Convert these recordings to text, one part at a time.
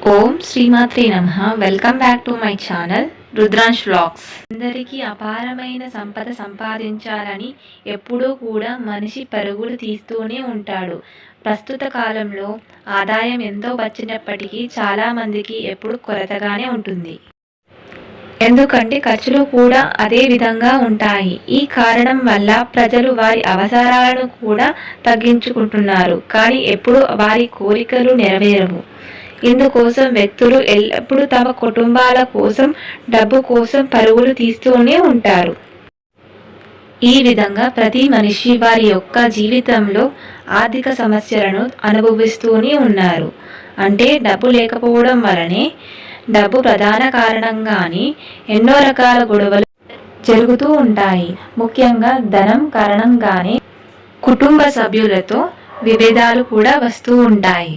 ఓం శ్రీమాత్రే నమః. Welcome back to my channel Rudransh vlogs. అందరికీ అపారమైన సంపద సంపాదించాలని ఎప్పుడూ కూడా మనిషి పరుగులు తీస్తూనే ఉంటాడు. ప్రస్తుత కాలంలో ఆదాయం ఎంతో వచ్చినప్పటికీ చాలామందికి ఎప్పుడు కొరతగానే ఉంటుంది. ఎందుకంటే ఖర్చులు కూడా అదే విధంగా ఉంటాయి. ఈ కారణం వల్ల ప్రజలు వారి అవసరాలను కూడా తగ్గించుకుంటున్నారు, కానీ ఎప్పుడు వారి కోరికలు నెరవేరవు. ఇందుకోసం వ్యక్తులు ఎల్లప్పుడూ తమ కుటుంబాల కోసం డబ్బు కోసం పరుగులు తీస్తూనే ఉంటారు. ఈ విధంగా ప్రతి మనిషి వారి యొక్క జీవితంలో ఆర్థిక సమస్యలను అనుభవిస్తూనే ఉన్నారు. అంటే డబ్బు లేకపోవడం వలనే డబ్బు ప్రధాన కారణంగానే ఎన్నో రకాల గొడవలు జరుగుతూ ఉంటాయి. ముఖ్యంగా ధనం కారణంగానే కుటుంబ సభ్యులతో విభేదాలు కూడా వస్తూ ఉంటాయి.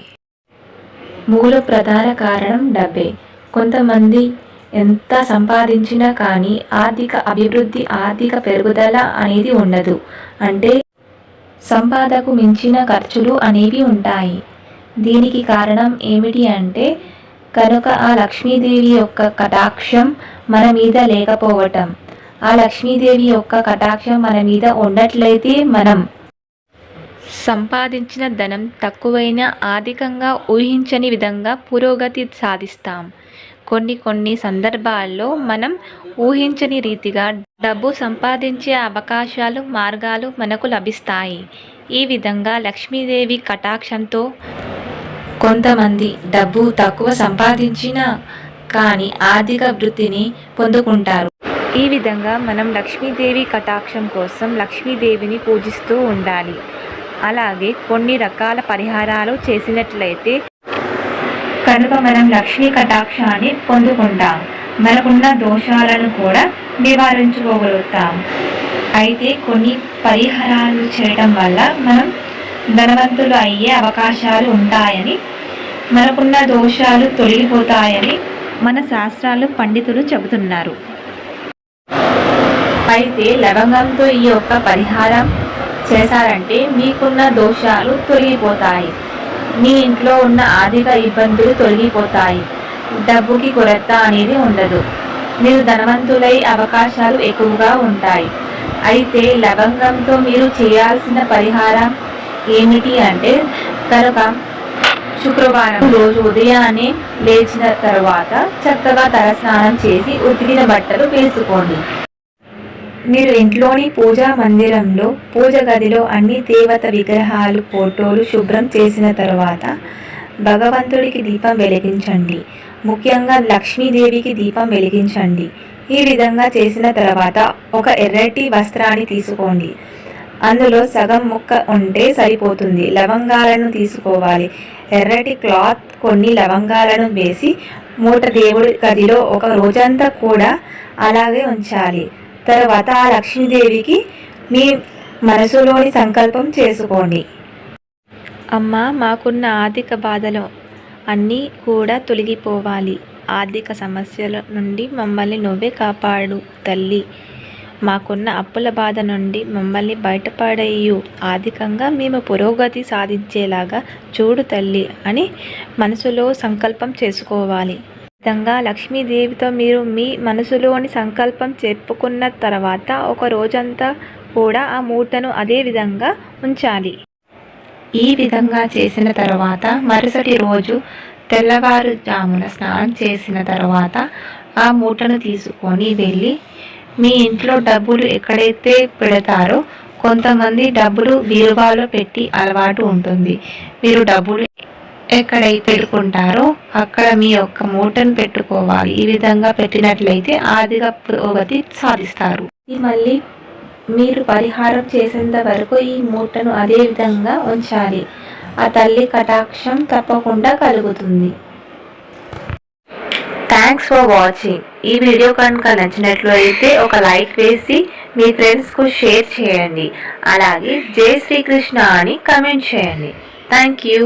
మూల ప్రధాన కారణం డబ్బే. కొంతమంది ఎంత సంపాదించినా కానీ ఆర్థిక అభివృద్ధి, ఆర్థిక పెరుగుదల అనేది ఉండదు. అంటే సంపాదకు మించిన ఖర్చులు అనేవి ఉంటాయి. దీనికి కారణం ఏమిటి అంటే కనుక ఆ లక్ష్మీదేవి యొక్క కటాక్షం మన మీద లేకపోవటం. ఆ లక్ష్మీదేవి యొక్క కటాక్షం మన మీద ఉన్నట్లయితే మనం సంపాదించిన ధనం తక్కువైనా ఆర్థికంగా ఊహించని విధంగా పురోగతి సాధిస్తాం. కొన్ని సందర్భాల్లో మనం ఊహించని రీతిగా డబ్బు సంపాదించే అవకాశాలు, మార్గాలు మనకు లభిస్తాయి. ఈ విధంగా లక్ష్మీదేవి కటాక్షంతో కొంతమంది డబ్బు తక్కువ సంపాదించినా కానీ ఆర్థిక వృద్ధిని పొందుకుంటారు. ఈ విధంగా మనం లక్ష్మీదేవి కటాక్షం కోసం లక్ష్మీదేవిని పూజిస్తూ ఉండాలి. అలాగే కొన్ని రకాల పరిహారాలు చేసినట్లయితే కనుక మనం లక్ష్మీ కటాక్షాన్ని పొందుకుంటాం. మనకున్న దోషాలను కూడా నివారించుకోగలుగుతాం. అయితే కొన్ని పరిహారాలు చేయడం వల్ల మనం ధనవంతులు అయ్యే అవకాశాలు ఉంటాయని, మనకున్న దోషాలు తొలగిపోతాయని మన శాస్త్రాలు, పండితులు చెబుతున్నారు. అయితే లవంగంతో ఈ యొక్క పరిహారం చేశారంటే మీకున్న దోషాలు తొలగిపోతాయి, మీ ఇంట్లో ఉన్న ఆర్థిక ఇబ్బందులు తొలగిపోతాయి, డబ్బుకి కొరత అనేది ఉండదు, మీరు ధనవంతులై అవకాశాలు ఎక్కువగా ఉంటాయి. అయితే లవంగంతో మీరు చేయాల్సిన పరిహారం ఏమిటి అంటే కనుక శుక్రవారం రోజు ఉదయాన్నే లేచిన తర్వాత చక్కగా తలస్నానం చేసి ఉతికిన బట్టలు వేసుకోండి. మీరు ఇంట్లోని పూజా మందిరంలో, పూజ గదిలో అన్ని దేవత విగ్రహాలు, ఫోటోలు శుభ్రం చేసిన తర్వాత భగవంతుడికి దీపం వెలిగించండి. ముఖ్యంగా లక్ష్మీదేవికి దీపం వెలిగించండి. ఈ విధంగా చేసిన తర్వాత ఒక ఎర్రటి వస్త్రాన్ని తీసుకోండి. అందులో సగం ముక్క ఉంటే సరిపోతుంది. లవంగాలను తీసుకోవాలి. ఎర్రటి క్లాత్ కొన్ని లవంగాలను వేసి మూట దేవుడి గదిలో ఒక రోజంతా కూడా అలాగే ఉంచాలి. తర్వాత ఆ లక్ష్మీదేవికి మీ మనసులోని సంకల్పం చేసుకోండి. అమ్మ, మాకున్న ఆర్థిక బాధలు అన్నీ కూడా తొలగిపోవాలి. ఆర్థిక సమస్యల నుండి మమ్మల్ని నువ్వే కాపాడు తల్లి. మాకున్న అప్పుల బాధ నుండి మమ్మల్ని బయటపడేయు. ఆర్థికంగా మేము పురోగతి సాధించేలాగా చూడు తల్లి అని మనసులో సంకల్పం చేసుకోవాలి. విధంగా లక్ష్మీదేవితో మీరు మీ మనసులోని సంకల్పం చెప్పుకున్న తర్వాత ఒక రోజంతా కూడా ఆ మూటను అదే విధంగా ఉంచాలి. ఈ విధంగా చేసిన తర్వాత మరుసటి రోజు తెల్లవారుజామున స్నానం చేసిన తర్వాత ఆ మూటను తీసుకొని వెళ్ళి మీ ఇంట్లో డబ్బులు ఎక్కడైతే పెడతారో, కొంతమంది డబ్బులు బీరువాలో పెట్టి అలవాటు ఉంటుంది. మీరు డబ్బులు ఎక్కడైతే పెట్టుకుంటారో అక్కడ మీ యొక్క మూటను పెట్టుకోవాలి. ఈ విధంగా పెట్టినట్లయితే ఆర్థిక పురోగతి సాధిస్తారు. మళ్ళీ మీరు పరిహారం చేసేంత వరకు ఈ మూటను అదే విధంగా ఉంచాలి. ఆ తల్లి కటాక్షం తప్పకుండా కలుగుతుంది. Thanks for watching. ఈ వీడియో కనుక నచ్చినట్లయితే ఒక లైక్ వేసి మీ ఫ్రెండ్స్కు షేర్ చేయండి. అలాగే జై శ్రీకృష్ణ అని కమెంట్ చేయండి. Thank you.